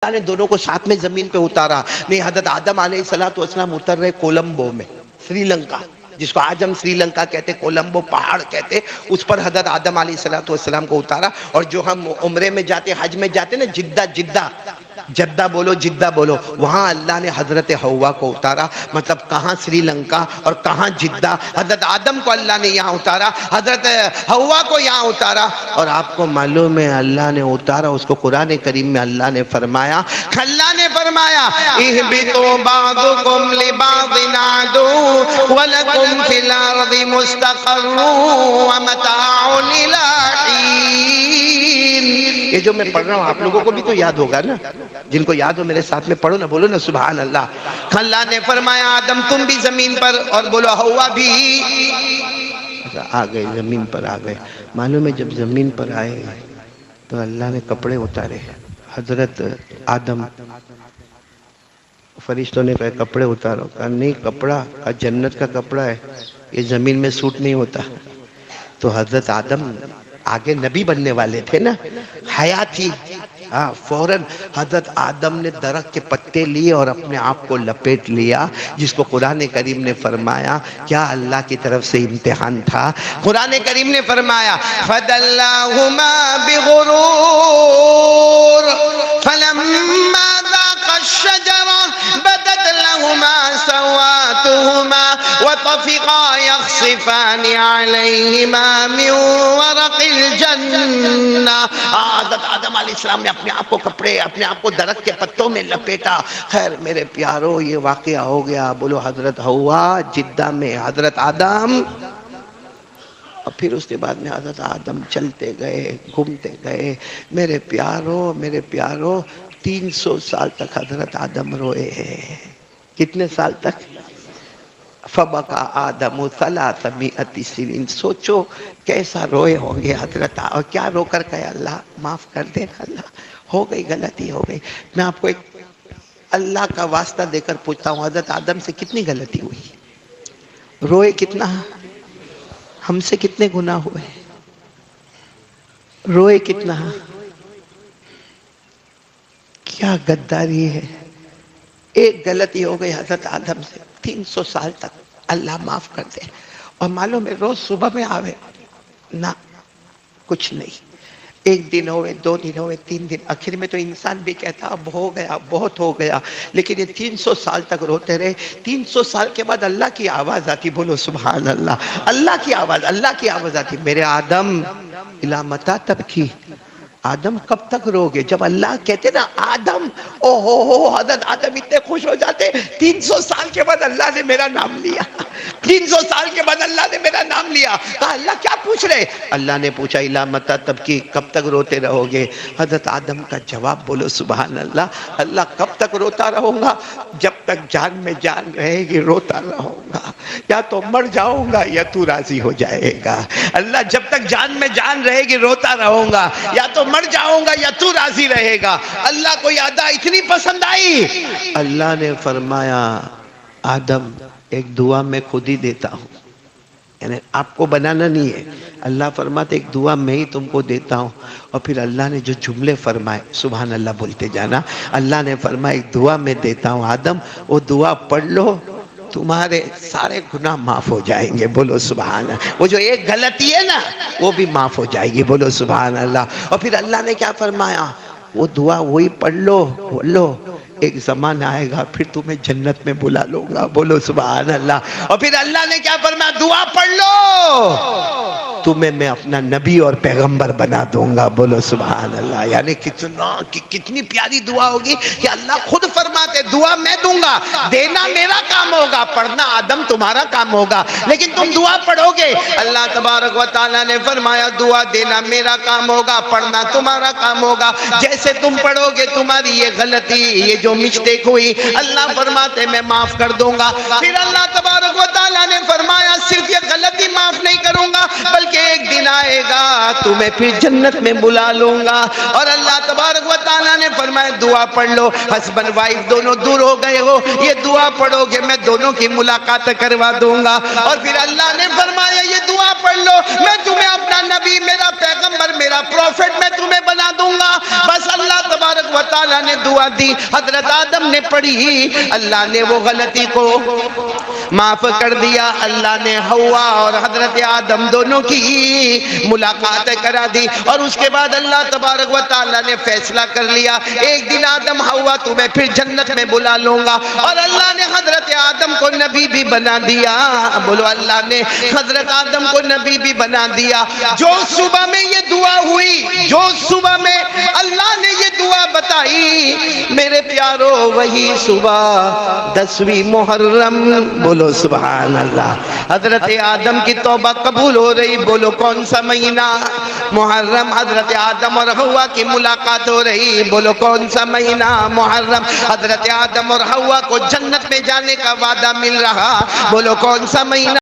اللہ نے دونوں کو ساتھ میں زمین پہ اتارا نہیں. حضرت آدم علیہ السلام اتر رہے کولمبو میں، سری لنکا، جس کو آج ہم سری لنکا کہتے، کولمبو پہاڑ کہتے، اس پر حضرت آدم علیہ السلام کو اتارا. اور جو ہم عمرے میں جاتے، حج میں جاتے نا، جدہ بولو، جدہ بولو، وہاں اللہ نے حضرت حوا کو اتارا. مطلب کہاں سری لنکا اور کہاں جدہ. حضرت آدم کو اللہ نے یہاں اتارا، حضرت حوا کو یہاں اتارا. اور آپ کو معلوم ہے اللہ نے اتارا اس کو قرآن کریم میں اللہ نے فرمایا اہبطوا بعضکم لبعض عدو ولکم فی الارض مستقر ومتاع الی حین. یہ جو میں پڑھ رہا ہوں آپ لوگوں کو بھی تو یاد ہوگا نا، جن کو یاد ہو میرے ساتھ میں پڑھو نا، بولو نا سبحان اللہ. اللہ نے فرمایا آدم تم بھی زمین پر، اور بولو حوا بھی. آ گئے زمین پر، آ گئے. معلوم ہے جب زمین پر آئے تو اللہ نے کپڑے اتارے. حضرت آدم، فرشتوں نے کہا کپڑے اتارو. کہا نہیں، کپڑا جنت کا کپڑا ہے، یہ زمین میں سوٹ نہیں ہوتا. تو حضرت آدم آگے نبی بننے والے تھے نا، حیا تھی. فوراً حضرت آدم نے درخت کے پتے لیے اور اپنے آپ کو لپیٹ لیا، جس کو قرآن کریم نے فرمایا کیا اللہ کی طرف سے امتحان تھا. قرآن کریم نے فرمایا فَدَلَّاهُمَا بِغُرُورٍ فَلَمَّا ذَاقَا الشَّجَرَةَ بَدَتْ لَهُمَا سَوْآتُهُمَا وَطَفِقَا يَخْصِفَانِ عَلَيْهِمَا مِنْ وَرَقِ الْجَنَّةِ. حضرت آدم علیہ السلام نے اپنے آپ کو اپنے آپ کو درخت کے پتوں میں لپیٹا. خیر میرے پیارو یہ واقعہ ہو گیا. بولو حضرت حوا جدہ میں، حضرت آدم. اور پھر اس کے بعد میں حضرت آدم چلتے گئے، گھومتے گئے. میرے پیارو 300 سال تک حضرت آدم روئے ہیں. کتنے سال تک؟ فَبَقَى آدَمُ 300 سنین. سوچو کیسا روئے ہوں گے حضرت. اور کیا رو کر کہے اللہ معاف کر دینا، اللہ ہو گئی، غلطی ہو گئی. میں آپ کو ایک اللہ کا واسطہ دے کر پوچھتا ہوں، حضرت آدم سے کتنی غلطی ہوئی؟ روئے کتنا؟ ہم سے کتنے گناہ ہوئے؟ روئے کتنا؟ کیا غداری ہے. ایک غلطی ہو گئی حضرت آدم سے، 300 سال تک اللہ معاف کر دے. اور معلوم ہے روز صبح میں آوے نہ، کچھ نہیں. ایک دن ہوئے، 2 دن ہوئے، 3 دن، آخر میں تو انسان بھی کہتا اب ہو گیا، بہت ہو گیا. لیکن یہ 300 سال تک روتے رہے. 300 سال کے بعد اللہ کی آواز آتی. بولو سبحان اللہ. اللہ کی آواز آتی. میرے آدم الی متی تبکی، آدم کب تک رو گے؟ جب اللہ کہتے نا آدم، او ہو حضرت آدم اتنے خوش ہو جاتے. 300 سال کے بعد اللہ نے میرا نام لیا. 300 سال کے بعد اللہ نے میرا نام لیا. کہا اللہ کیا پوچھ رہے؟ اللہ نے پوچھا الی متی تبکی، کب تک روتے رہو گے؟ حضرت آدم کا جواب بولو سبحان اللہ. اللہ کب تک روتا رہوں گا؟ جب تک جان میں جان رہے گی روتا رہوں گا. یا تو مر جاؤں گا یا تو راضی ہو جائے گا. اللہ جب تک جان میں جان رہے گی روتا رہوں گا، یا تو مر جاؤں گا یا تو راضی رہے گا. اللہ کو یہ ادا اتنی پسند آئی. اللہ نے فرمایا آدم ایک دعا میں خود ہی دیتا ہوں، یعنی آپ کو بنانا نہیں ہے. اللہ فرماتے ایک دعا میں ہی تم کو دیتا ہوں. اور پھر اللہ نے جو جملے فرمائے سبحان اللہ بولتے جانا. اللہ نے فرمایا ایک دعا میں دیتا ہوں آدم، وہ دعا پڑھ لو تمہارے سارے گناہ معاف ہو جائیں گے. بولو سبحان اللہ. وہ جو ایک غلطی ہے نا وہ بھی معاف ہو جائے گی. بولو سبحان اللہ. اور پھر اللہ نے کیا فرمایا؟ وہ دعا وہی پڑھ لو، بولو ایک زمانہ آئے گا پھر تمہیں جنت میں بلا لوں گا. بولو سبحان اللہ. اور پھر اللہ نے کیا فرمایا؟ دعا پڑھ لو تمہیں میں اپنا نبی اور پیغمبر بنا دوں گا. بولو سبحان اللہ. یعنی کتنی پیاری دعا ہوگی کہ اللہ خود فرماتے دعا میں دوں گا، دینا میرا کام ہوگا، پڑھنا آدم تمہارا کام ہوگا، لیکن تم دعا پڑھو گے. اللہ تبارک و تعالیٰ نے فرمایا دعا دینا میرا کام ہوگا، پڑھنا تمہارا کام ہوگا. جیسے تم پڑھو گے تمہاری یہ غلطی، یہ جو جو مسٹیک ہوئی اللہ فرماتے میں معاف کر دوں گا. پھر اللہ تبارک و تعالیٰ نے فرمایا صرف یہ غلطی معاف نہیں کروں گا بلکہ ایک دن آئے گا تمہیں پھر جنت میں بلا لوں گا. اور اللہ تبارک و تعالیٰ نے فرمایا دعا پڑھ لو, ہسبینڈ وائف دونوں دور ہو گئے ہو, یہ دعا پڑھو گے میں دونوں کی ملاقات کروا دوں گا. اور پھر اللہ نے فرمایا یہ دعا پڑھ لو میں تمہیں اپنا نبی, میرا پیغمبر, میرا پروفٹ میں تمہیں بنا دوں گا. بس اللہ تبارک و تعالیٰ نے دعا دی, حضرت آدم نے پڑھی, اللہ نے وہ غلطی کو معاف کر دیا. اللہ نے حوا اور حضرت آدم دونوں کی ملاقات کرا دی. اور اس کے بعد اللہ تبارک و تعالیٰ نے فیصلہ کر لیا ایک دن آدم حوا تمہیں پھر جنت میں بلا لوں گا. اور اللہ نے حضرت آدم کو نبی بھی بنا دیا. بولو اللہ نے حضرت آدم کو نبی بھی بنا دیا. جو صبح میں یہ دعا ہوئی, جو صبح میں اللہ نے یہ دعا بتائی میرے پیارو, وہی صبح 10ویں محرم, بولو سبحان اللہ, حضرت آدم کی توبہ قبول ہو رہی. بولو کون سا مہینہ؟ محرم. حضرت آدم اور حوا کی ملاقات ہو رہی. بولو کون سا مہینہ؟ محرم. حضرت آدم اور حوا کو جنت میں جانے کا وعدہ مل رہا. بولو کون سا مہینہ؟